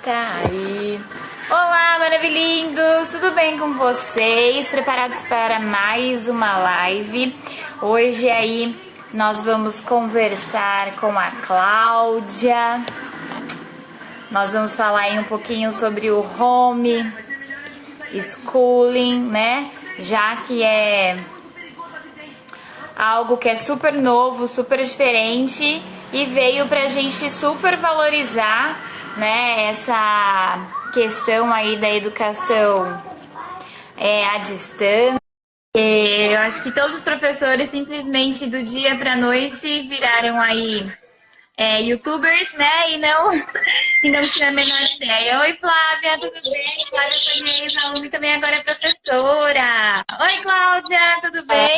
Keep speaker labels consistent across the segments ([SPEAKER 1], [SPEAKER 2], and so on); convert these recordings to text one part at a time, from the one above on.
[SPEAKER 1] Tá aí. Olá, maravilhindos! Tudo bem com vocês? Preparados para mais uma live? Hoje aí nós vamos conversar com a Cláudia. Nós vamos falar aí um pouquinho sobre o home schooling, né? Já que é algo que é super novo, super diferente e veio pra gente super valorizar, né, essa questão aí da educação à distância. Eu acho que todos os professores simplesmente do dia pra noite viraram aí youtubers, né, e não tinha a menor ideia. Oi, Flávia, tudo bem? Flávia foi minha ex-aluna e também agora é professora. Oi, Cláudia, tudo bem?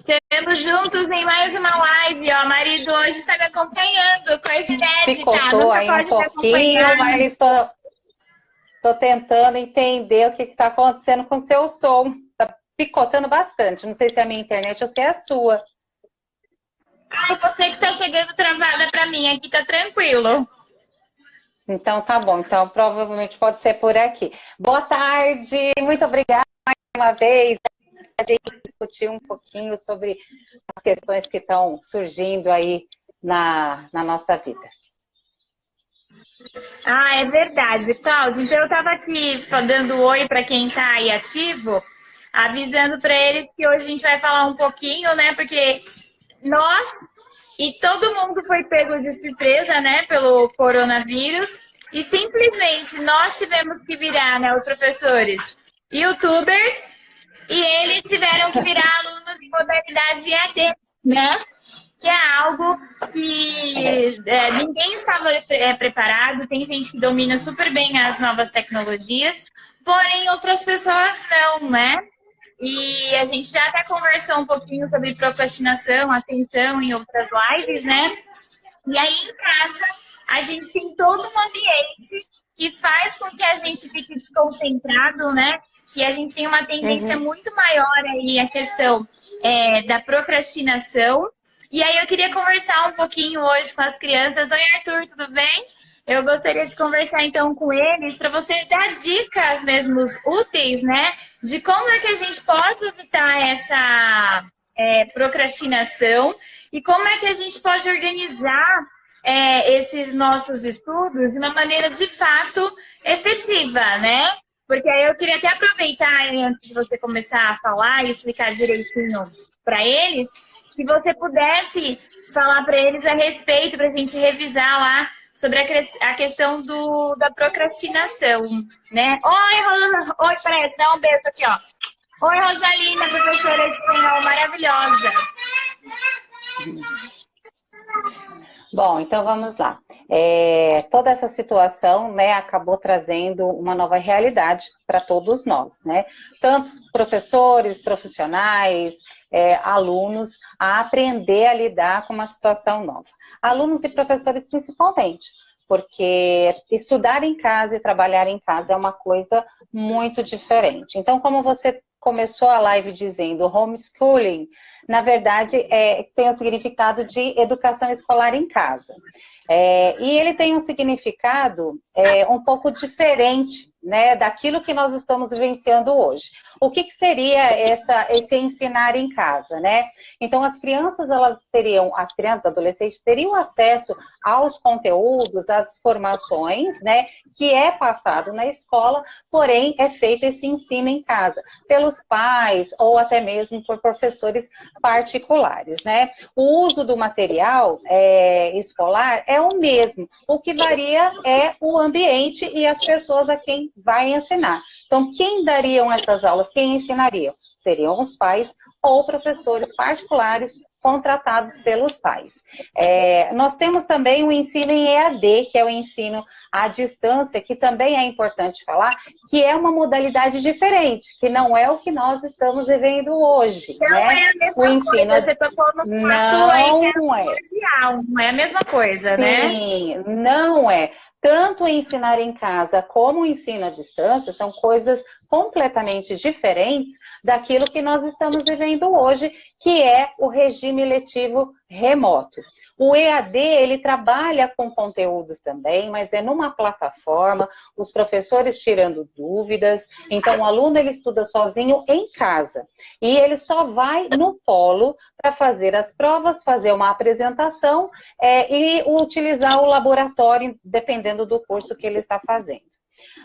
[SPEAKER 1] Estamos juntos em mais uma live, ó. Marido hoje está me acompanhando, coisa inédita.
[SPEAKER 2] Picotou
[SPEAKER 1] nunca
[SPEAKER 2] aí
[SPEAKER 1] pode
[SPEAKER 2] um pouquinho, mas tô tentando entender o que está acontecendo com o seu som. Tá picotando bastante. Não sei se é a minha internet ou se é a sua.
[SPEAKER 1] Ai, você que tá chegando travada para mim, aqui tá tranquilo.
[SPEAKER 2] Então tá bom, então provavelmente pode ser por aqui. Boa tarde, muito obrigada mais uma vez. A gente discutir um pouquinho sobre as questões que estão surgindo aí na nossa vida.
[SPEAKER 1] Ah, é verdade, Cláudia. Então eu estava aqui dando oi para quem está aí ativo, avisando para eles que hoje a gente vai falar um pouquinho, né? Porque nós e todo mundo foi pego de surpresa, né, pelo coronavírus e simplesmente nós tivemos que virar, né, os professores, YouTubers. E eles tiveram que virar alunos em modalidade EAD, né? Que é algo que ninguém estava preparado. Tem gente que domina super bem as novas tecnologias, porém outras pessoas não, né? E a gente já até conversou um pouquinho sobre procrastinação, atenção em outras lives, né? E aí em casa a gente tem todo um ambiente que faz com que a gente fique desconcentrado, né? Que a gente tem uma tendência muito maior aí a questão da procrastinação. E aí eu queria conversar um pouquinho hoje com as crianças. Oi, Arthur, tudo bem? Eu gostaria de conversar então com eles para você dar dicas mesmo úteis, né? De como é que a gente pode evitar essa procrastinação e como é que a gente pode organizar esses nossos estudos de uma maneira de fato efetiva, né? Porque aí eu queria até aproveitar, antes de você começar a falar e explicar direitinho para eles, que você pudesse falar para eles a respeito, para a gente revisar lá sobre a questão da procrastinação, né? Oi, Fred, dá um beijo aqui, ó. Oi, Rosalina, professora de espanhol maravilhosa.
[SPEAKER 2] Bom, então vamos lá. Toda essa situação, né, acabou trazendo uma nova realidade para todos nós, né? Tanto professores, profissionais, alunos, a aprender a lidar com uma situação nova. Alunos e professores principalmente, porque estudar em casa e trabalhar em casa é uma coisa muito diferente. Então, como você começou a live dizendo, homeschooling, na verdade, tem o significado de educação escolar em casa. E ele tem um significado um pouco diferente, né, daquilo que nós estamos vivenciando hoje. O que seria esse ensinar em casa, né? Então, as crianças e adolescentes teriam acesso aos conteúdos, às formações, né, que é passado na escola, porém é feito esse ensino em casa, pelos pais ou até mesmo por professores particulares, né? O uso do material escolar é o mesmo. O que varia é o ambiente e as pessoas a quem vai ensinar. Então, quem dariam essas aulas? Quem ensinariam? Seriam os pais ou professores particulares contratados pelos pais. Nós temos também o ensino em EAD, que é o ensino à distância, que também é importante falar, que é uma modalidade diferente, que não é o que nós estamos vivendo hoje.
[SPEAKER 1] Não é a mesma coisa, você tocou no
[SPEAKER 2] não
[SPEAKER 1] é a mesma coisa, né?
[SPEAKER 2] Sim, não é. Tanto o ensinar em casa como o ensino à distância são coisas completamente diferentes daquilo que nós estamos vivendo hoje, que é o regime letivo remoto. O EAD, ele trabalha com conteúdos também, mas é numa plataforma, os professores tirando dúvidas. Então, o aluno, ele estuda sozinho em casa. E ele só vai no polo para fazer as provas, fazer uma apresentação e utilizar o laboratório, dependendo do curso que ele está fazendo.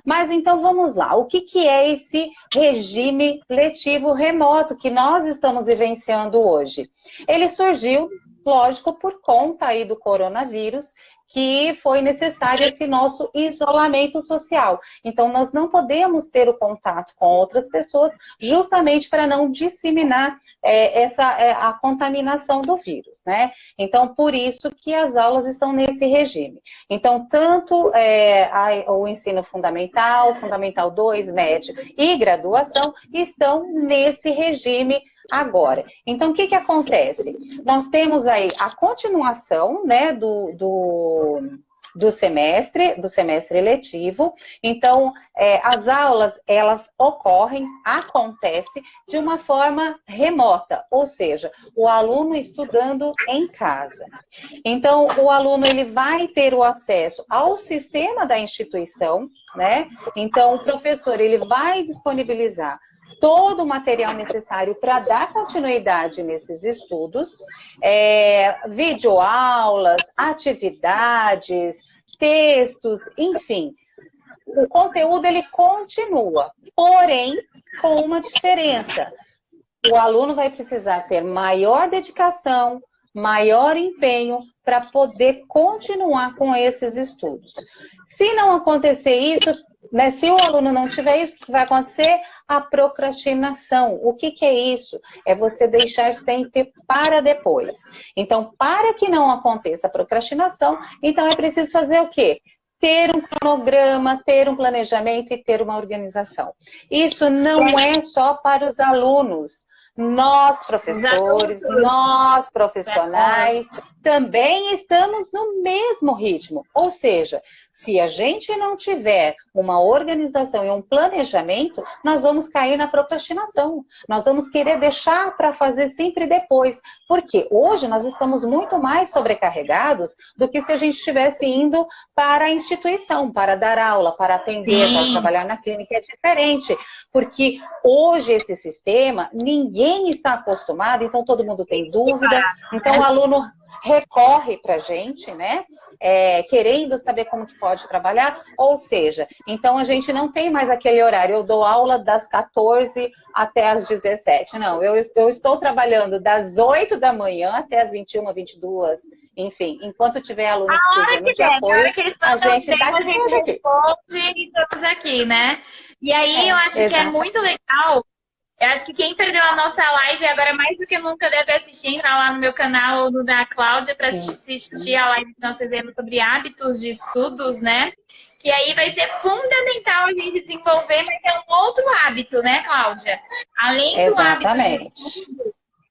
[SPEAKER 2] Mas então vamos lá, o que é esse regime letivo remoto que nós estamos vivenciando hoje? Ele surgiu, lógico, por conta aí do coronavírus, que foi necessário esse nosso isolamento social. Então, nós não podemos ter o contato com outras pessoas, justamente para não disseminar a contaminação do vírus, né? Então, por isso que as aulas estão nesse regime. Então, tanto o ensino fundamental, Fundamental 2, médio e graduação, estão nesse regime agora. Então, o que acontece? Nós temos aí a continuação, né, do semestre letivo. Então, as aulas, elas acontecem de uma forma remota, ou seja, o aluno estudando em casa. Então, o aluno, ele vai ter o acesso ao sistema da instituição, né? Então, o professor, ele vai disponibilizar todo o material necessário para dar continuidade nesses estudos, videoaulas, atividades, textos, enfim. O conteúdo, ele continua, porém, com uma diferença. O aluno vai precisar ter maior dedicação, maior empenho para poder continuar com esses estudos. Se não acontecer isso, né, se o aluno não tiver isso, o que vai acontecer? A procrastinação. O que é isso? É você deixar sempre para depois. Então, para que não aconteça a procrastinação, então é preciso fazer o quê? Ter um cronograma, ter um planejamento e ter uma organização. Isso não é só para os alunos. Nós, professores, nós, profissionais, também estamos no mesmo ritmo. Ou seja, se a gente não tiver uma organização e um planejamento, nós vamos cair na procrastinação. Nós vamos querer deixar para fazer sempre depois. Porque hoje nós estamos muito mais sobrecarregados do que se a gente estivesse indo para a instituição, para dar aula, para atender, para trabalhar na clínica. É diferente, porque hoje esse sistema, ninguém está acostumado, então todo mundo tem dúvida, então o aluno recorre para a gente, né? Querendo saber como que pode trabalhar, ou seja, então a gente não tem mais aquele horário, eu dou aula das 14 até as 17, não, eu estou trabalhando das 8 da manhã até as 21, 22, enfim, enquanto tiver aluno precisando de apoio, a gente
[SPEAKER 1] responde e estamos aqui, né? E aí eu acho que é muito legal. Eu acho que quem perdeu a nossa live agora mais do que nunca deve assistir, entrar lá no meu canal ou no da Cláudia para assistir a live que nós fizemos sobre hábitos de estudos, né? Que aí vai ser fundamental a gente desenvolver, mas é um outro hábito, né, Cláudia? Além do hábito de estudo,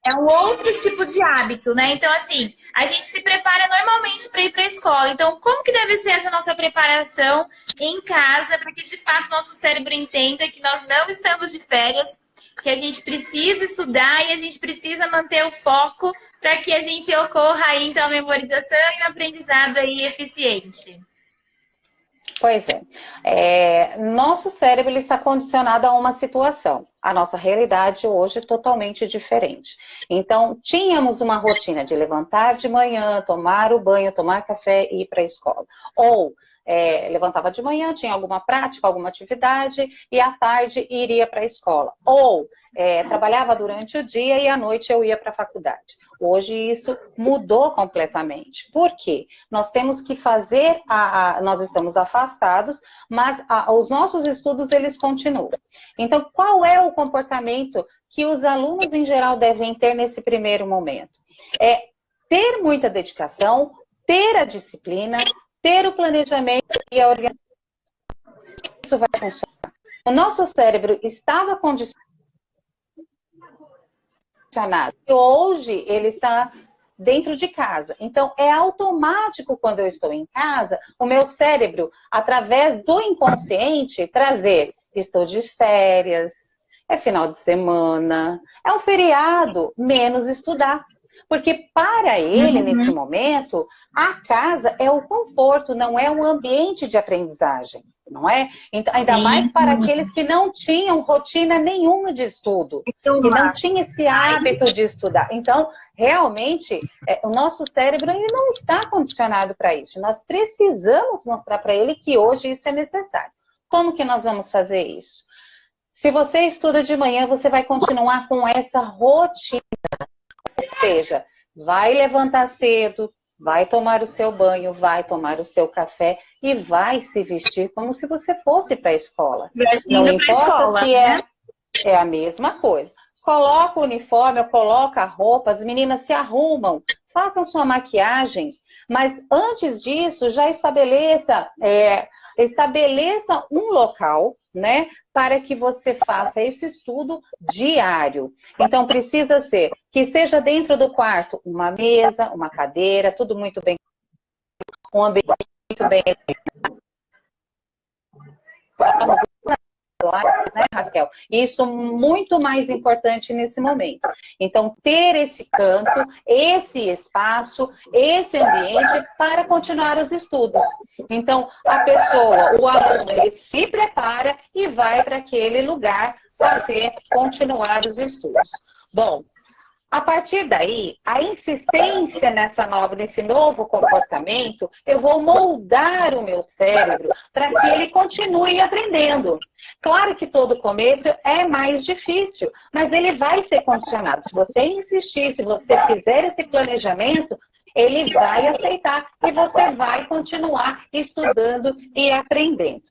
[SPEAKER 1] é um outro tipo de hábito, né? Então, assim, a gente se prepara normalmente para ir para a escola. Então, como que deve ser essa nossa preparação em casa para que, de fato, nosso cérebro entenda que nós não estamos de férias, que a gente precisa estudar e a gente precisa manter o foco para que a gente ocorra aí, então, a memorização e o aprendizado aí eficiente.
[SPEAKER 2] Pois nosso cérebro ele está condicionado a uma situação. A nossa realidade hoje é totalmente diferente. Então, tínhamos uma rotina de levantar de manhã, tomar o banho, tomar café e ir para a escola. Ou levantava de manhã, tinha alguma prática, alguma atividade, e à tarde iria para a escola. Ou trabalhava durante o dia e à noite eu ia para a faculdade. Hoje isso mudou completamente. Por quê? Nós temos que fazer, nós estamos afastados, mas os nossos estudos eles continuam. Então, qual é o comportamento que os alunos em geral devem ter nesse primeiro momento? Ter muita dedicação, ter a disciplina, ter o planejamento e a organização. Isso vai funcionar. O nosso cérebro estava condicionado. E hoje ele está dentro de casa. Então, é automático quando eu estou em casa, o meu cérebro, através do inconsciente, trazer: estou de férias, é final de semana, é um feriado, menos estudar. Porque para ele, nesse momento, a casa é o conforto, não é um ambiente de aprendizagem, não é? Então, ainda mais para aqueles que não tinham rotina nenhuma de estudo, que não tinham esse hábito de estudar. Então, realmente, o nosso cérebro ele não está condicionado para isso. Nós precisamos mostrar para ele que hoje isso é necessário. Como que nós vamos fazer isso? Se você estuda de manhã, você vai continuar com essa rotina. Ou seja, vai levantar cedo, vai tomar o seu banho, vai tomar o seu café e vai se vestir como se você fosse para a escola. Não importa se é a mesma coisa. Coloca o uniforme, coloca a roupa, as meninas se arrumam, façam sua maquiagem, mas antes disso já estabeleça um local, né, para que você faça esse estudo diário. Então, precisa ser que seja dentro do quarto uma mesa, uma cadeira, tudo muito bem, um ambiente muito bem. Né, Raquel? Isso muito mais importante nesse momento. Então, ter esse canto, esse espaço, esse ambiente para continuar os estudos. Então, a pessoa, o aluno, ele se prepara e vai para aquele lugar continuar os estudos. Bom, a partir daí, a insistência nesse novo comportamento, eu vou moldar o meu cérebro para que ele continue aprendendo. Claro que todo começo é mais difícil, mas ele vai ser condicionado. Se você insistir, se você fizer esse planejamento, ele vai aceitar e você vai continuar estudando e aprendendo.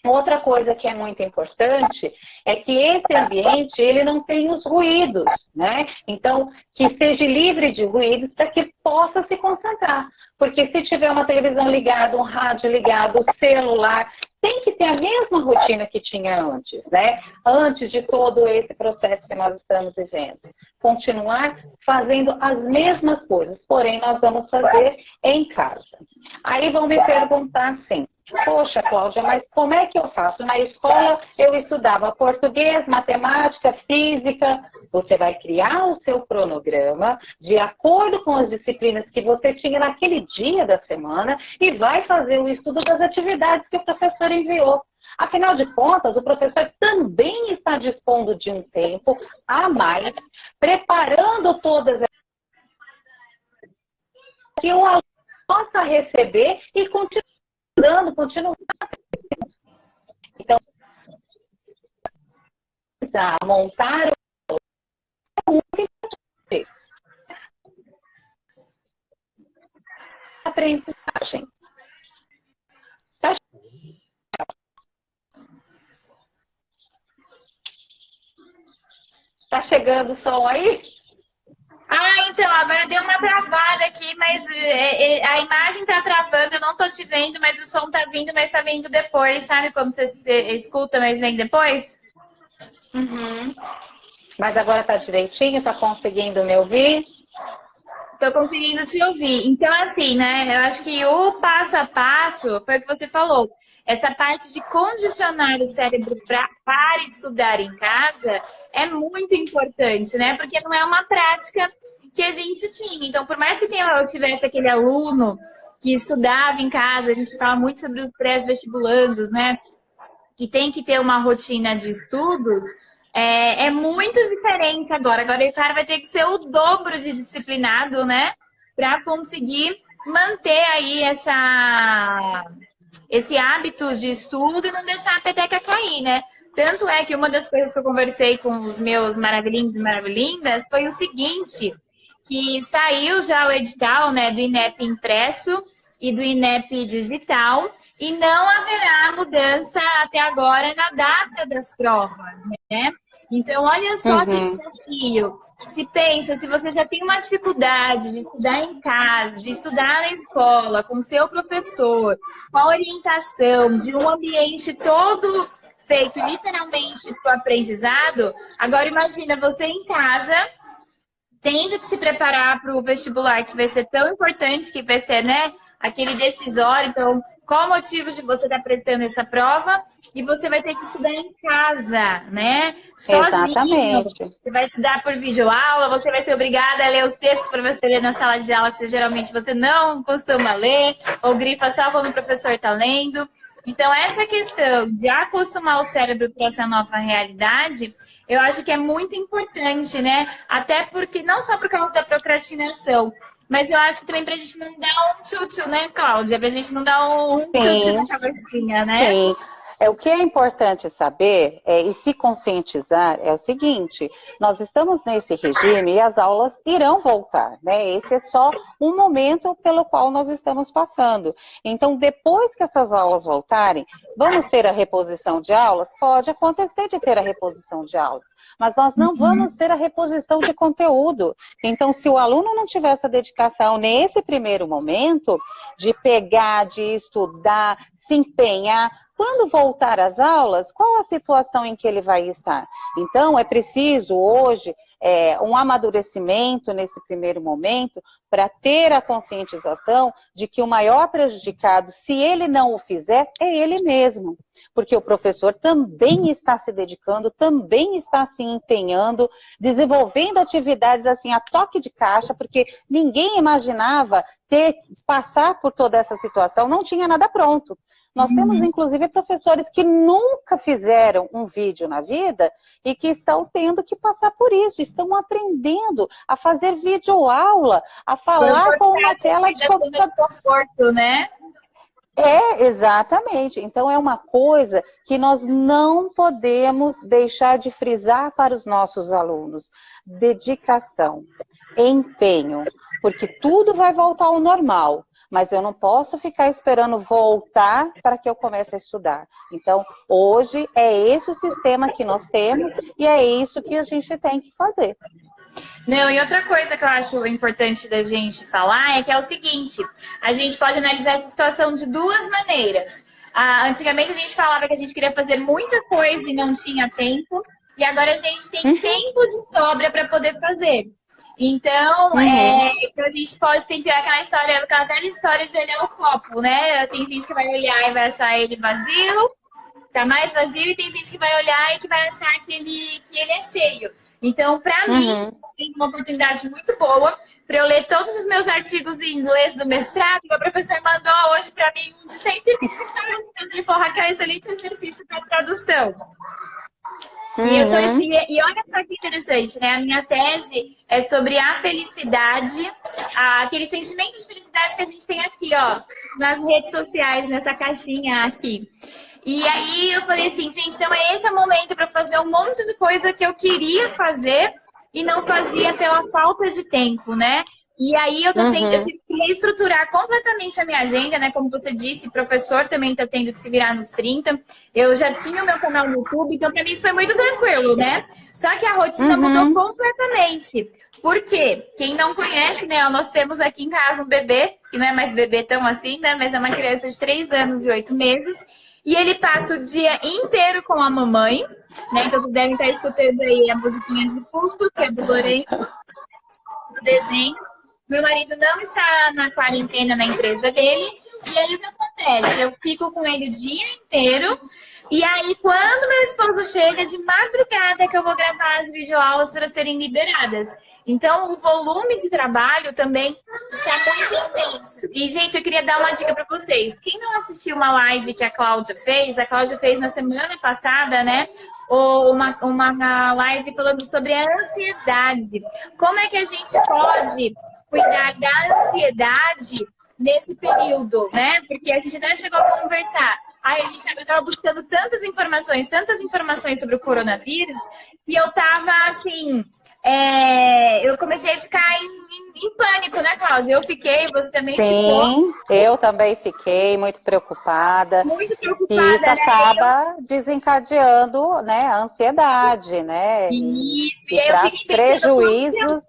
[SPEAKER 2] Outra coisa que é muito importante é que esse ambiente, ele não tem os ruídos, né? Então, que seja livre de ruídos para que possa se concentrar. Porque se tiver uma televisão ligada, um rádio ligado, um celular, tem que ter a mesma rotina que tinha antes, né? Antes de todo esse processo que nós estamos vivendo. Continuar fazendo as mesmas coisas, porém nós vamos fazer em casa. Aí vão me perguntar assim, poxa, Cláudia, mas como é que eu faço? Na escola eu estudava português, matemática, física. Você vai criar o seu cronograma de acordo com as disciplinas que você tinha naquele dia da semana e vai fazer o estudo das atividades que o professor enviou. Afinal de contas, o professor também está dispondo de um tempo a mais, preparando todas as que o aluno possa receber e continuar. Então, montar a aprendizagem. Tá chegando o som aí?
[SPEAKER 1] Então, agora deu uma travada aqui, mas a imagem tá travando, eu não tô te vendo, mas o som tá vindo, mas tá vindo depois, sabe? Como você escuta, mas vem depois?
[SPEAKER 2] Uhum. Mas agora tá direitinho? Tá conseguindo me ouvir?
[SPEAKER 1] Tô conseguindo te ouvir. Então, assim, né, eu acho que o passo a passo foi o que você falou. Essa parte de condicionar o cérebro para estudar em casa é muito importante, né? Porque não é uma prática que a gente tinha. Então, por mais que eu tivesse aquele aluno que estudava em casa, a gente fala muito sobre os pré-vestibulandos, né? Que tem que ter uma rotina de estudos, é muito diferente agora. Agora o cara vai ter que ser o dobro de disciplinado, né? Para conseguir manter aí esse hábito de estudo e não deixar a peteca cair, né? Tanto é que uma das coisas que eu conversei com os meus maravilhinhos e maravilhindas foi o seguinte, que saiu já o edital, né, do INEP impresso e do INEP digital, e não haverá mudança até agora na data das provas, né? Então, olha só que desafio. Se você já tem uma dificuldade de estudar em casa, de estudar na escola, com o seu professor, com a orientação, de um ambiente todo feito literalmente para o aprendizado, agora imagina você em casa, tendo que se preparar para o vestibular, que vai ser tão importante, que vai ser, né, aquele decisório. Então, qual o motivo de você estar prestando essa prova, e você vai ter que estudar em casa, né? Sozinho.
[SPEAKER 2] Exatamente.
[SPEAKER 1] Você vai estudar por videoaula, você vai ser obrigada a ler os textos para você ler na sala de aula, que geralmente você não costuma ler, ou grifa só quando o professor está lendo. Então, essa questão de acostumar o cérebro para essa nova realidade, eu acho que é muito importante, né? Até porque, não só por causa da procrastinação, mas eu acho que também para a gente não dar um tchutchu, né, Cláudia? Para a gente não dar um tchutchu na cabecinha, né?
[SPEAKER 2] Sim. O que é importante saber e se conscientizar é o seguinte: nós estamos nesse regime e as aulas irão voltar, né? Esse é só um momento pelo qual nós estamos passando. Então, depois que essas aulas voltarem, vamos ter a reposição de aulas? Pode acontecer de ter a reposição de aulas, mas nós não vamos ter a reposição de conteúdo. Então, se o aluno não tiver essa dedicação nesse primeiro momento, de pegar, de estudar, se empenhar, quando voltar às aulas, qual a situação em que ele vai estar? Então, é preciso hoje um amadurecimento nesse primeiro momento para ter a conscientização de que o maior prejudicado, se ele não o fizer, é ele mesmo. Porque o professor também está se dedicando, também está se empenhando, desenvolvendo atividades assim a toque de caixa, porque ninguém imaginava passar por toda essa situação, não tinha nada pronto. Nós temos, inclusive, professores que nunca fizeram um vídeo na vida e que estão tendo que passar por isso, estão aprendendo a fazer videoaula, a falar com uma tela de
[SPEAKER 1] computador, né?
[SPEAKER 2] Exatamente. Então, é uma coisa que nós não podemos deixar de frisar para os nossos alunos. Dedicação, empenho, porque tudo vai voltar ao normal. Mas eu não posso ficar esperando voltar para que eu comece a estudar. Então, hoje é esse o sistema que nós temos e é isso que a gente tem que fazer.
[SPEAKER 1] Não, e outra coisa que eu acho importante da gente falar é que é o seguinte: a gente pode analisar essa situação de duas maneiras. Antigamente a gente falava que a gente queria fazer muita coisa e não tinha tempo, e agora a gente tem tempo de sobra para poder fazer. Então, a gente pode ter aquela velha história de olhar o copo, né? Tem gente que vai olhar e vai achar ele vazio, tá mais vazio, e tem gente que vai olhar e que vai achar que ele é cheio. Então, para mim, é uma oportunidade muito boa para eu ler todos os meus artigos em inglês do mestrado. O professor mandou hoje para mim um de 120 páginas de forrar, que é um excelente exercício para tradução. E olha só que interessante, né? A minha tese é sobre a felicidade, aquele sentimento de felicidade que a gente tem aqui, ó, nas redes sociais, nessa caixinha aqui. E aí eu falei assim, gente, então esse é o momento para fazer um monte de coisa que eu queria fazer e não fazia pela falta de tempo, né? E aí eu tive que estruturar completamente a minha agenda, né? Como você disse, o professor também tá tendo que se virar nos 30. Eu já tinha o meu canal no YouTube, então para mim isso foi muito tranquilo, né? Só que a rotina mudou completamente. Por quê? Quem não conhece, né? Nós temos aqui em casa um bebê, que não é mais bebê tão assim, né? Mas é uma criança de 3 anos e 8 meses. E ele passa o dia inteiro com a mamãe, né? Então vocês devem estar escutando aí a musiquinha de fundo, que é do Lourenço, do desenho. Meu marido não está na quarentena na empresa dele. E aí o que acontece? Eu fico com ele o dia inteiro. E aí, quando meu esposo chega de madrugada, que eu vou gravar as videoaulas para serem liberadas. Então, o volume de trabalho também está muito intenso. E, gente, eu queria dar uma dica para vocês. Quem não assistiu uma live que a Cláudia fez na semana passada, né? Ou uma live falando sobre a ansiedade. Como é que a gente pode cuidar da ansiedade nesse período, né? Porque a gente até chegou a conversar. Aí a gente estava buscando tantas informações sobre o coronavírus, que eu tava assim... eu comecei a ficar em pânico, né, Cláudia? Eu fiquei, você também ficou.
[SPEAKER 2] Sim, eu também fiquei muito preocupada.
[SPEAKER 1] Muito preocupada,
[SPEAKER 2] e isso acaba desencadeando, né, a ansiedade, né?
[SPEAKER 1] Isso,
[SPEAKER 2] e traz prejuízos.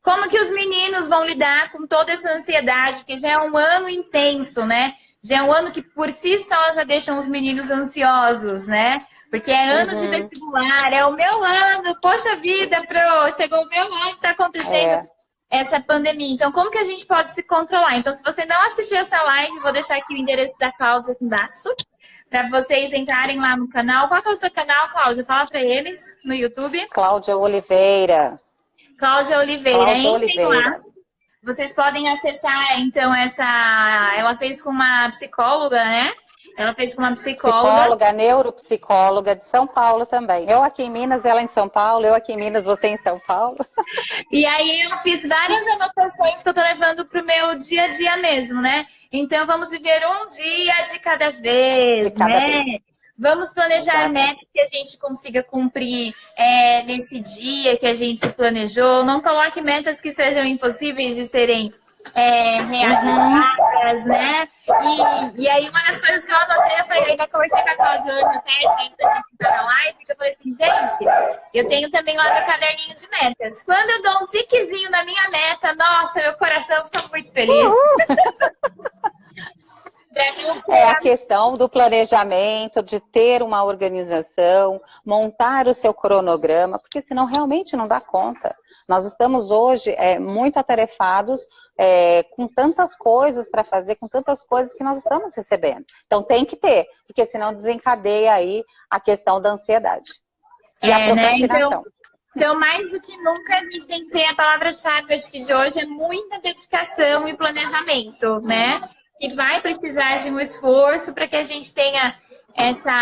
[SPEAKER 1] Como que os meninos vão lidar com toda essa ansiedade? Porque já é um ano intenso, né? Já é um ano que por si só já deixam os meninos ansiosos, né? Porque é ano de vestibular, é o meu ano, poxa vida, chegou o meu ano, tá acontecendo. essa pandemia. Então, como que a gente pode se controlar? Então, se você não assistiu essa live, vou deixar aqui o endereço da Cláudia aqui embaixo, para vocês entrarem lá no canal. Qual que é o seu canal, Cláudia? Fala para eles no YouTube.
[SPEAKER 2] Cláudia Oliveira.
[SPEAKER 1] Cláudia Oliveira.
[SPEAKER 2] Cláudia
[SPEAKER 1] Entrem
[SPEAKER 2] Oliveira.
[SPEAKER 1] lá. Vocês podem acessar, então, ela fez com uma psicóloga, né? Ela fez com uma
[SPEAKER 2] psicóloga, neuropsicóloga de São Paulo também. Eu aqui em Minas, ela em São Paulo. Eu aqui em Minas, você em São Paulo.
[SPEAKER 1] E aí eu fiz várias anotações que eu tô levando pro meu dia a dia mesmo, né? Então vamos viver um dia de cada vez, né? Vamos planejar metas que a gente consiga cumprir nesse dia que a gente se planejou. Não coloque metas que sejam impossíveis de serem realizadas, né? E aí uma das coisas que eu anotei, eu falei, ainda conversei com a Cláudia hoje até, antes da gente entrar na live, que eu falei assim, gente, eu tenho também lá meu caderninho de metas. Quando eu dou um tiquezinho na minha meta, nossa, meu coração fica muito feliz.
[SPEAKER 2] É a questão do planejamento, de ter uma organização, montar o seu cronograma, porque senão realmente não dá conta. Nós estamos hoje muito atarefados, com tantas coisas para fazer, com tantas coisas que nós estamos recebendo. Então tem que ter, porque senão desencadeia aí a questão da ansiedade. E a procrastinação.
[SPEAKER 1] Né? Então, mais do que nunca, a gente tem que ter a palavra-chave, acho que de hoje, é muita dedicação e planejamento, né? Que vai precisar de um esforço para que a gente tenha essa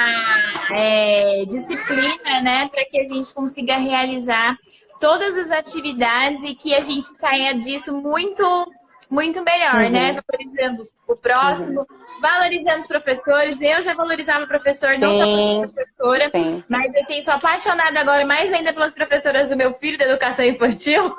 [SPEAKER 1] disciplina, né? Para que a gente consiga realizar todas as atividades e que a gente saia disso muito, muito melhor, né? Valorizando o próximo, valorizando os professores. Eu já valorizava o professor, não só por ser professora, mas assim, sou apaixonada agora mais ainda pelas professoras do meu filho da educação infantil.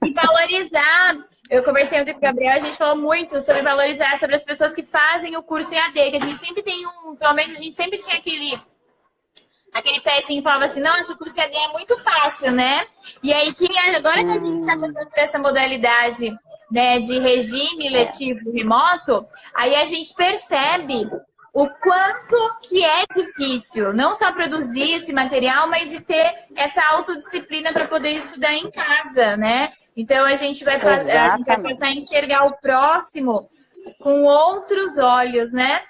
[SPEAKER 1] E valorizar. Eu conversei ontem com o Gabriel, a gente falou muito sobre valorizar, sobre as pessoas que fazem o curso EAD, que a gente sempre tem pelo menos a gente sempre tinha aquele pezinho que falava assim, não, esse curso EAD é muito fácil, né? E aí, agora que a gente está passando por essa modalidade, né, de regime letivo remoto, aí a gente percebe o quanto que é difícil, não só produzir esse material, mas de ter essa autodisciplina para poder estudar em casa, né? Então a gente vai passar a enxergar o próximo com outros olhos, né?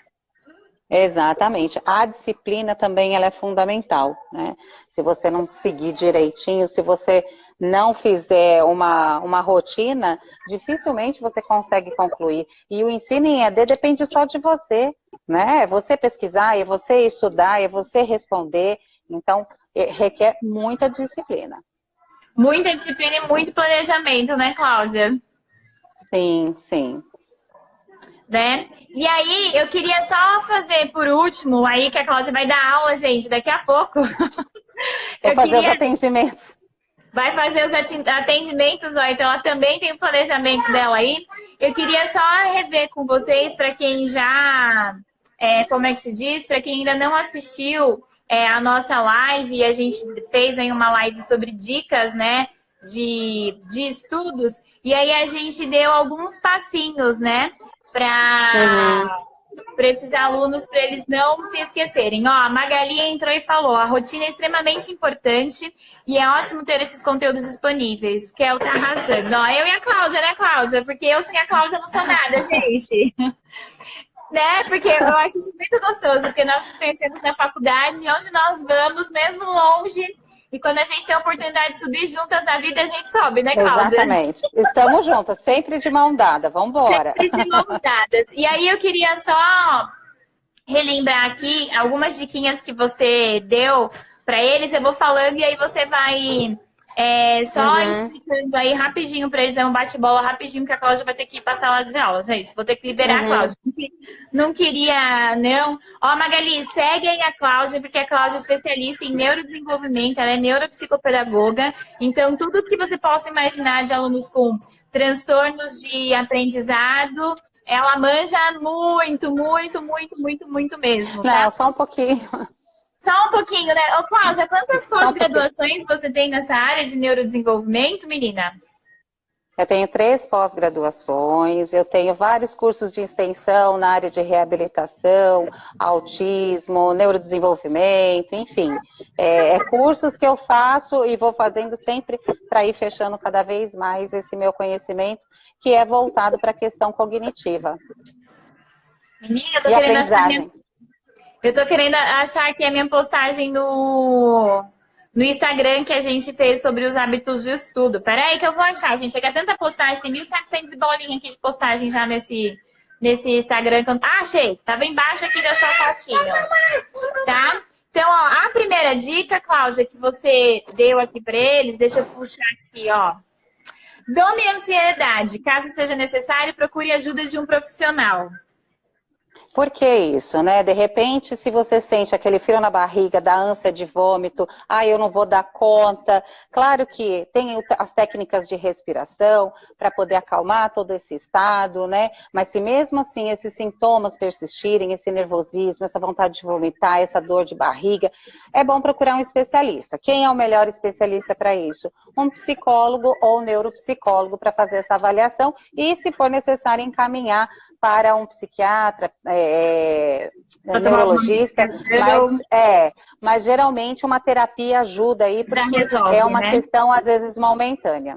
[SPEAKER 2] Exatamente. A disciplina também ela é fundamental, né? Se você não seguir direitinho, se você não fizer uma rotina, dificilmente você consegue concluir. E o ensino em EAD depende só de você, né? É você pesquisar, é você estudar, é você responder. Então, requer muita disciplina.
[SPEAKER 1] Muita disciplina e muito planejamento, né, Cláudia?
[SPEAKER 2] Sim, sim.
[SPEAKER 1] Né? E aí, eu queria só fazer por último, aí que a Cláudia vai dar aula, gente, daqui a pouco.
[SPEAKER 2] Vou fazer os atendimentos.
[SPEAKER 1] Vai fazer os atendimentos, ó, então ela também tem o planejamento dela aí. Eu queria só rever com vocês, para quem já, como é que se diz? Para quem ainda não assistiu a nossa live, a gente fez aí uma live sobre dicas, né, de estudos, e aí a gente deu alguns passinhos, né, para esses alunos, para eles não se esquecerem. Ó, a Magali entrou e falou, a rotina é extremamente importante e é ótimo ter esses conteúdos disponíveis. Kel tá arrasando. Ó, eu e a Cláudia, né, Cláudia? Porque eu sem a Cláudia não sou nada, gente. Né? Porque eu acho isso muito gostoso, porque nós nos conhecemos na faculdade, e onde nós vamos, mesmo longe, e quando a gente tem a oportunidade de subir juntas na vida, a gente sobe, né, Cláudia?
[SPEAKER 2] Exatamente. Estamos juntas, sempre de mão dada. Vamos embora.
[SPEAKER 1] Sempre de mãos dadas. E aí eu queria só relembrar aqui algumas diquinhas que você deu para eles. Eu vou falando e aí você vai só explicando aí rapidinho para eles. É um bate-bola rapidinho que a Cláudia vai ter que ir passar lá de aula, gente. Vou ter que liberar a Cláudia. Não queria, não. Ó, Magali, segue aí a Cláudia, porque a Cláudia é especialista em neurodesenvolvimento, ela é neuropsicopedagoga. Então, tudo que você possa imaginar de alunos com transtornos de aprendizado, ela manja muito, muito, muito, muito, muito mesmo. Tá?
[SPEAKER 2] Não, só um pouquinho.
[SPEAKER 1] Só um pouquinho, né? Ô, Cláudia, quantas pós-graduações você tem nessa área de neurodesenvolvimento, menina?
[SPEAKER 2] Eu tenho 3 pós-graduações, eu tenho vários cursos de extensão na área de reabilitação, autismo, neurodesenvolvimento, enfim. Cursos que eu faço e vou fazendo sempre para ir fechando cada vez mais esse meu conhecimento, que é voltado para a questão cognitiva.
[SPEAKER 1] Menina, eu tô querendo achar aqui a minha postagem no Instagram que a gente fez sobre os hábitos de estudo. Peraí que eu vou achar, gente. Chega tanta postagem, tem 1.700 bolinhas aqui de postagem já nesse Instagram. Achei! Tava embaixo aqui da sua fotinho. Tá? Então, ó, a primeira dica, Cláudia, que você deu aqui para eles, deixa eu puxar aqui, ó. Dome a ansiedade. Caso seja necessário, procure ajuda de um profissional.
[SPEAKER 2] Por que isso, né? De repente, se você sente aquele frio na barriga, da ânsia de vômito, eu não vou dar conta. Claro que tem as técnicas de respiração para poder acalmar todo esse estado, né? Mas se mesmo assim esses sintomas persistirem, esse nervosismo, essa vontade de vomitar, essa dor de barriga, é bom procurar um especialista. Quem é o melhor especialista para isso? Um psicólogo ou neuropsicólogo para fazer essa avaliação e, se for necessário, encaminhar para um psiquiatra, neurologista, mas geralmente uma terapia ajuda aí, porque resolve, é uma questão, às vezes, momentânea.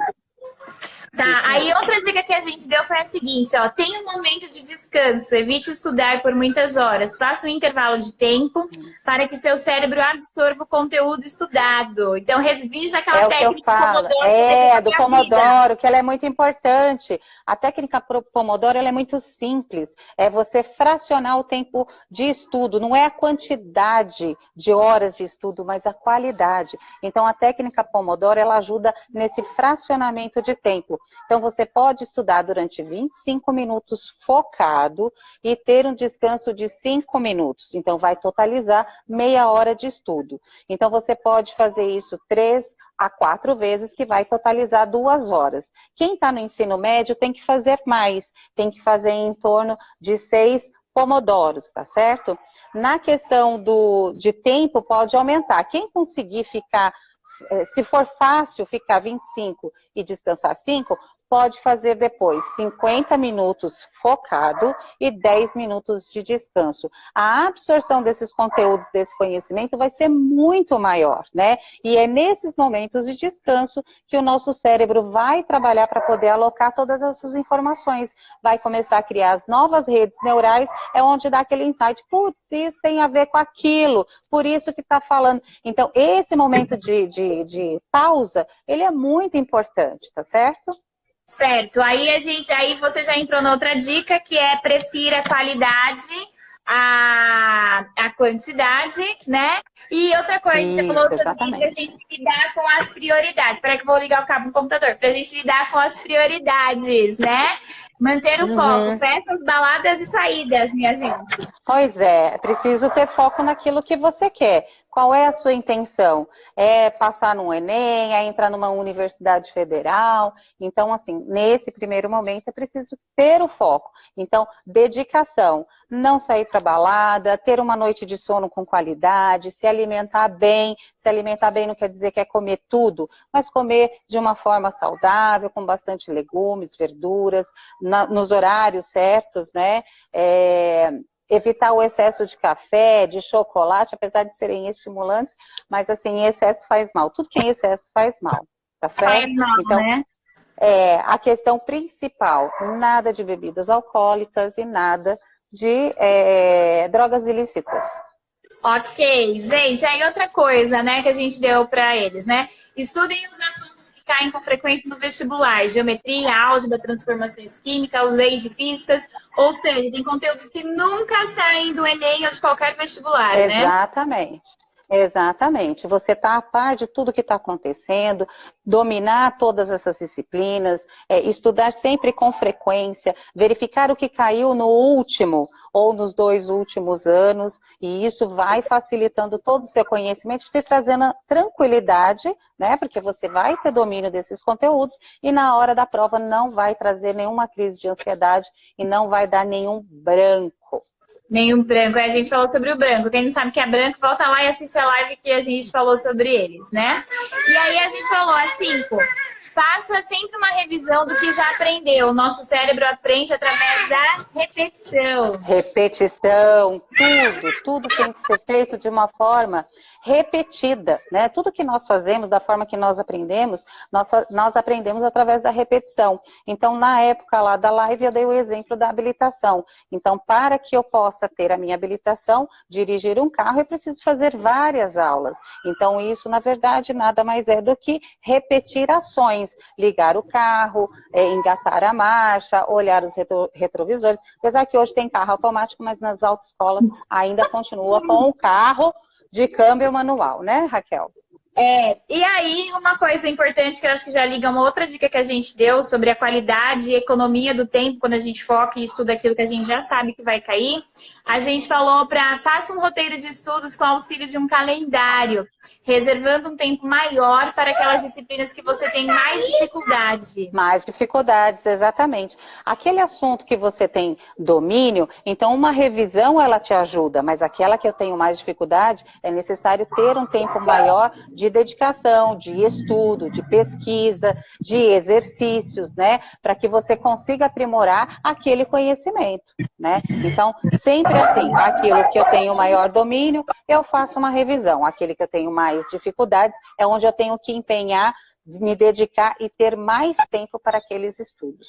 [SPEAKER 1] Tá, aí outra dica que a gente deu foi a seguinte, ó, tenha um momento de descanso, evite estudar por muitas horas, faça um intervalo de tempo para que seu cérebro absorva o conteúdo estudado. Então, revisa aquela técnica
[SPEAKER 2] do Pomodoro, que ela é muito importante. A técnica Pomodoro, ela é muito simples, é você fracionar o tempo de estudo, não é a quantidade de horas de estudo, mas a qualidade. Então, a técnica Pomodoro, ela ajuda nesse fracionamento de tempo. Então, você pode estudar durante 25 minutos focado e ter um descanso de 5 minutos. Então, vai totalizar meia hora de estudo. Então, você pode fazer isso 3 a 4 vezes, que vai totalizar 2 horas. Quem está no ensino médio tem que fazer mais, tem que fazer em torno de 6 pomodoros, tá certo? Na questão de tempo, pode aumentar. Quem conseguir ficar, se for fácil ficar 25 e descansar 5, pode fazer depois 50 minutos focado e 10 minutos de descanso. A absorção desses conteúdos, desse conhecimento, vai ser muito maior, né? E é nesses momentos de descanso que o nosso cérebro vai trabalhar para poder alocar todas essas informações. Vai começar a criar as novas redes neurais, é onde dá aquele insight, putz, isso tem a ver com aquilo, por isso que está falando. Então, esse momento de pausa, ele é muito importante, tá certo?
[SPEAKER 1] Certo, aí você já entrou na outra dica, que é prefira a qualidade a quantidade, né? E outra coisa, você falou também pra gente lidar com as prioridades. Espera que eu vou ligar o cabo no computador. Pra gente lidar com as prioridades, né? Manter o foco, festas, baladas e saídas, minha gente.
[SPEAKER 2] Pois é, preciso ter foco naquilo que você quer. Qual é a sua intenção? É passar no Enem, é entrar numa universidade federal? Então, assim, nesse primeiro momento é preciso ter o foco. Então, dedicação, não sair para balada, ter uma noite de sono com qualidade, se alimentar bem. Se alimentar bem não quer dizer que é comer tudo, mas comer de uma forma saudável, com bastante legumes, verduras, nos horários certos, né? Evitar o excesso de café, de chocolate, apesar de serem estimulantes, mas assim, excesso faz mal. Tudo que é excesso faz mal, tá certo?
[SPEAKER 1] Faz mal,
[SPEAKER 2] então,
[SPEAKER 1] né?
[SPEAKER 2] A questão principal, nada de bebidas alcoólicas e nada de drogas ilícitas.
[SPEAKER 1] Ok, gente, aí outra coisa, né, que a gente deu para eles, né? Estudem os assuntos que caem com frequência no vestibular, geometria, álgebra, transformações químicas, leis de físicas, ou seja, tem conteúdos que nunca saem do Enem ou de qualquer vestibular, né?
[SPEAKER 2] Exatamente. Exatamente. Você está a par de tudo que está acontecendo, dominar todas essas disciplinas, estudar sempre com frequência, verificar o que caiu no último ou nos 2 últimos anos, e isso vai facilitando todo o seu conhecimento, te trazendo tranquilidade, né? Porque você vai ter domínio desses conteúdos e na hora da prova não vai trazer nenhuma crise de ansiedade e não vai dar nenhum branco.
[SPEAKER 1] Nenhum branco. A gente falou sobre o branco. Quem não sabe o que é branco, volta lá e assiste a live que a gente falou sobre eles, né? E aí a gente falou, faça sempre uma revisão do que já aprendeu. O nosso cérebro aprende através da repetição.
[SPEAKER 2] Repetição, tudo tem que ser feito de uma forma repetida, né? Tudo que nós fazemos, da forma que nós aprendemos, nós aprendemos através da repetição. Então, na época lá da live, eu dei o exemplo da habilitação. Então, para que eu possa ter a minha habilitação, dirigir um carro, eu preciso fazer várias aulas. Então, isso, na verdade, nada mais é do que repetir ações. Ligar o carro, engatar a marcha, olhar os retrovisores. Apesar que hoje tem carro automático, mas nas autoescolas ainda continua com o carro de câmbio manual, né, Raquel?
[SPEAKER 1] E aí, uma coisa importante que eu acho que já liga uma outra dica que a gente deu sobre a qualidade e economia do tempo, quando a gente foca e estuda aquilo que a gente já sabe que vai cair, a gente falou para faça um roteiro de estudos com auxílio de um calendário, reservando um tempo maior para aquelas disciplinas que você tem mais dificuldade.
[SPEAKER 2] Mais dificuldades, exatamente. Aquele assunto que você tem domínio, então uma revisão ela te ajuda, mas aquela que eu tenho mais dificuldade, é necessário ter um tempo maior de dedicação, de estudo, de pesquisa, de exercícios, né? Para que você consiga aprimorar aquele conhecimento, né? Então, sempre assim, aquilo que eu tenho maior domínio, eu faço uma revisão. Aquele que eu tenho mais dificuldades, é onde eu tenho que empenhar, me dedicar e ter mais tempo para aqueles estudos.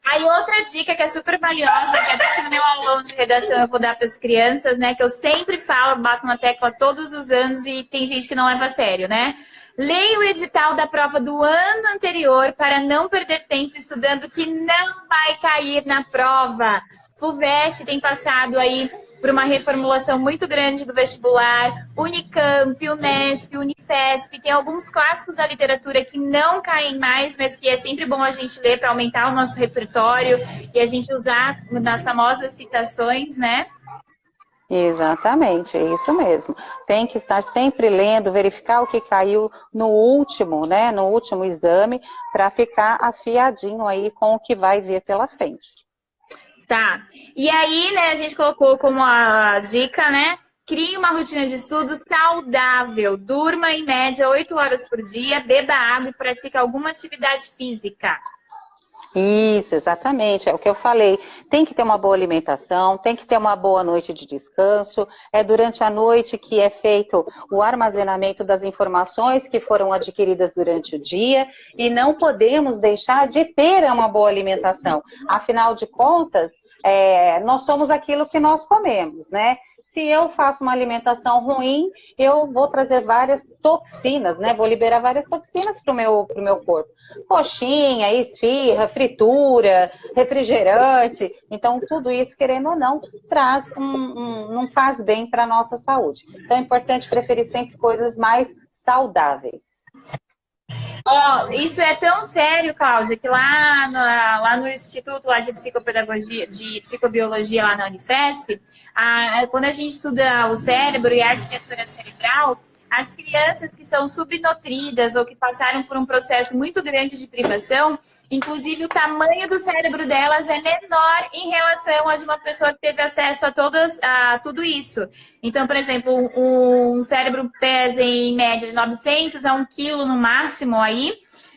[SPEAKER 1] Aí outra dica que é super valiosa, que até que no meu aulão de redação eu vou dar para as crianças, né? Que eu sempre falo, bato na tecla todos os anos e tem gente que não leva a sério, né? Leia o edital da prova do ano anterior para não perder tempo estudando que não vai cair na prova. FUVEST tem passado aí por uma reformulação muito grande do vestibular, Unicamp, Unesp, Unifesp, tem alguns clássicos da literatura que não caem mais, mas que é sempre bom a gente ler para aumentar o nosso repertório e a gente usar nas famosas citações, né?
[SPEAKER 2] Exatamente, é isso mesmo. Tem que estar sempre lendo, verificar o que caiu no último, né, no último exame, para ficar afiadinho aí com o que vai vir pela frente.
[SPEAKER 1] Tá. E aí, né, a gente colocou como a dica, né? Crie uma rotina de estudo saudável. Durma em média 8 horas por dia, beba água e pratique alguma atividade física.
[SPEAKER 2] Isso, exatamente, é o que eu falei. Tem que ter uma boa alimentação, tem que ter uma boa noite de descanso. É durante a noite que é feito o armazenamento das informações que foram adquiridas durante o dia e não podemos deixar de ter uma boa alimentação. Afinal de contas, nós somos aquilo que nós comemos, né? Se eu faço uma alimentação ruim, eu vou trazer várias toxinas, né? Vou liberar várias toxinas pro meu corpo. Coxinha, esfirra, fritura, refrigerante. Então, tudo isso, querendo ou não, não faz bem para a nossa saúde. Então, é importante preferir sempre coisas mais saudáveis.
[SPEAKER 1] Isso é tão sério, Cláudia, que lá no Instituto lá de Psicopedagogia, de Psicobiologia lá na Unifesp, quando a gente estuda o cérebro e a arquitetura cerebral, as crianças que são subnutridas ou que passaram por um processo muito grande de privação, inclusive o tamanho do cérebro delas é menor em relação a de uma pessoa que teve acesso a tudo isso. Então, por exemplo, um cérebro pesa em média de 900 a 1 quilo no máximo aí,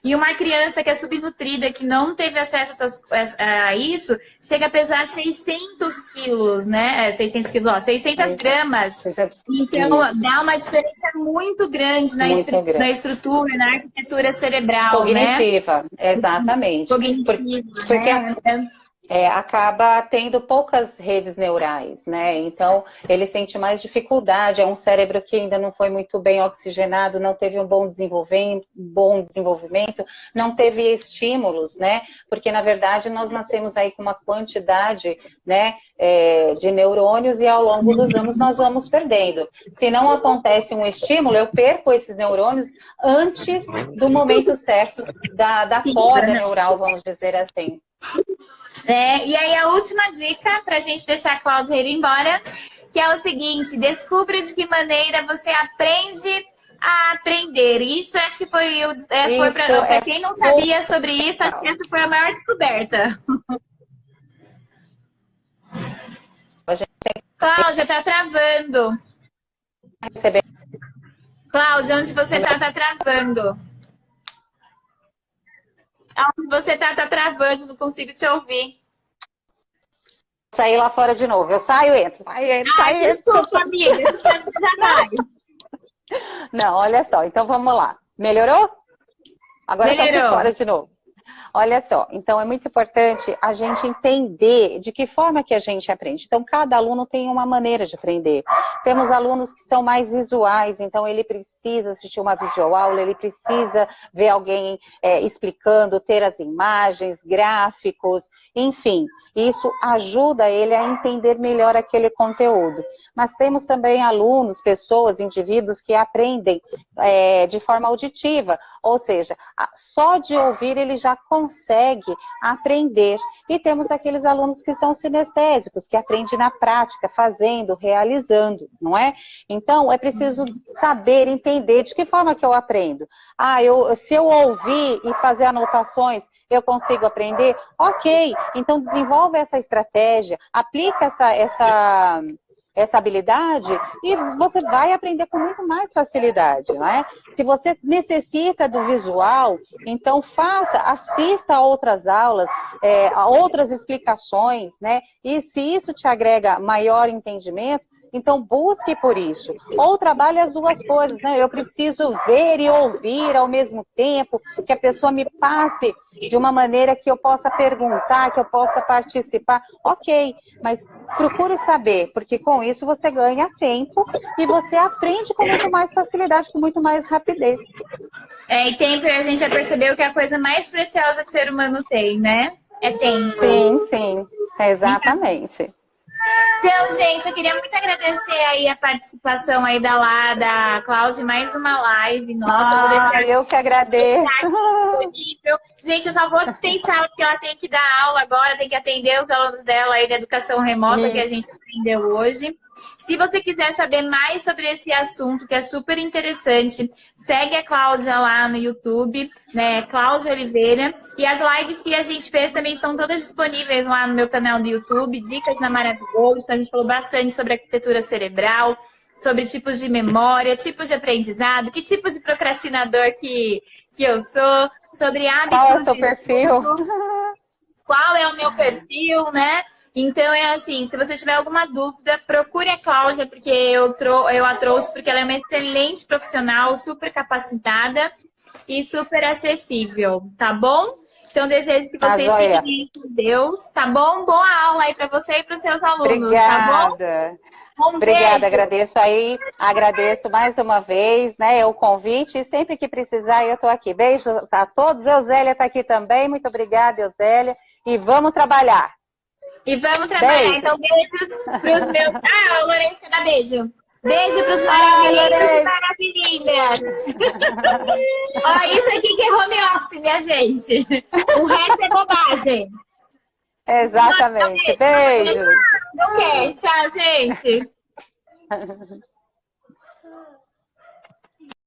[SPEAKER 1] e uma criança que é subnutrida, que não teve acesso a isso, chega a pesar 600 quilos, né? 600 quilos, 600 gramas. Então, dá uma diferença muito grande na estrutura, na arquitetura cerebral,
[SPEAKER 2] cognitiva, né? Exatamente.
[SPEAKER 1] Cognitiva,
[SPEAKER 2] porque acaba tendo poucas redes neurais, né? Então, ele sente mais dificuldade. É um cérebro que ainda não foi muito bem oxigenado, não teve um bom desenvolvimento, não teve estímulos, né? Porque, na verdade, nós nascemos aí com uma quantidade, né, de neurônios e ao longo dos anos nós vamos perdendo. Se não acontece um estímulo, eu perco esses neurônios antes do momento certo da poda neural, vamos dizer assim.
[SPEAKER 1] E aí a última dica, para a gente deixar a Cláudia ir embora, que é o seguinte: descubra de que maneira você aprende a aprender. Isso acho que foi para quem não sabia sobre isso, acho que essa foi a maior descoberta. Cláudia, tá travando. Cláudia, onde você tá travando. Aonde você tá travando, não consigo te ouvir.
[SPEAKER 2] Sair lá fora de novo. Eu saio, entro. Saio, entro.
[SPEAKER 1] Desculpa, amiga. Você sabe que já vai.
[SPEAKER 2] Não, olha só. Então vamos lá. Melhorou? Agora eu tô aqui fora de novo. Olha só, então é muito importante a gente entender de que forma que a gente aprende. Então, cada aluno tem uma maneira de aprender. Temos alunos que são mais visuais, então ele precisa assistir uma videoaula, ele precisa ver alguém explicando, ter as imagens, gráficos, enfim. Isso ajuda ele a entender melhor aquele conteúdo. Mas temos também alunos, pessoas, indivíduos que aprendem de forma auditiva, ou seja, só de ouvir ele já consegue aprender. E temos aqueles alunos que são sinestésicos, que aprendem na prática, fazendo, realizando, não é? Então, é preciso saber, entender de que forma que eu aprendo. Se eu ouvir e fazer anotações, eu consigo aprender? Ok, então desenvolve essa estratégia, aplica essa habilidade e você vai aprender com muito mais facilidade, não é? Se você necessita do visual, então assista a outras aulas, a outras explicações, né? E se isso te agrega maior entendimento, então busque por isso. Ou trabalhe as duas coisas, né? Eu preciso ver e ouvir ao mesmo tempo, que a pessoa me passe de uma maneira que eu possa perguntar, que eu possa participar. Ok, mas procure saber, porque com isso você ganha tempo e você aprende com muito mais facilidade, com muito mais rapidez.
[SPEAKER 1] E tempo, a gente já percebeu que é a coisa mais preciosa que o ser humano tem, né? É tempo.
[SPEAKER 2] Sim, exatamente.
[SPEAKER 1] Então, gente, eu queria muito agradecer aí a participação aí da Cláudia, mais uma live. Nossa,
[SPEAKER 2] eu que agradeço.
[SPEAKER 1] Disponível. Gente, eu só vou dispensar porque ela tem que dar aula agora, tem que atender os alunos dela aí da educação remota que a gente aprendeu hoje. Se você quiser saber mais sobre esse assunto, que é super interessante, segue a Cláudia lá no YouTube, né? Cláudia Oliveira. E as lives que a gente fez também estão todas disponíveis lá no meu canal do YouTube, Dicas na Maravilhoso. A gente falou bastante sobre arquitetura cerebral, sobre tipos de memória, tipos de aprendizado, que tipos de procrastinador que eu sou, sobre hábitos.
[SPEAKER 2] Qual é o seu perfil?
[SPEAKER 1] Qual é o meu perfil, né? Então, é assim, se você tiver alguma dúvida, procure a Cláudia, porque eu a trouxe porque ela é uma excelente profissional, super capacitada e super acessível, tá bom? Então, desejo que vocês fiquem bem com Deus, tá bom? Boa aula aí para você e para os seus alunos,
[SPEAKER 2] Obrigada.
[SPEAKER 1] Tá bom?
[SPEAKER 2] Obrigada, agradeço mais uma vez, né, o convite, e sempre que precisar eu estou aqui. Beijos a todos, Euzélia está aqui também, muito obrigada, Euzélia, e vamos trabalhar.
[SPEAKER 1] Beijo. Então, beijos para os meus... o Lourenço quer dar beijo. Beijo para os maravilhinhos e maravilhinhas. Ó, isso aqui que é home office, minha gente. O resto é bobagem.
[SPEAKER 2] Exatamente. Beijo.
[SPEAKER 1] Não quer. Tchau, gente.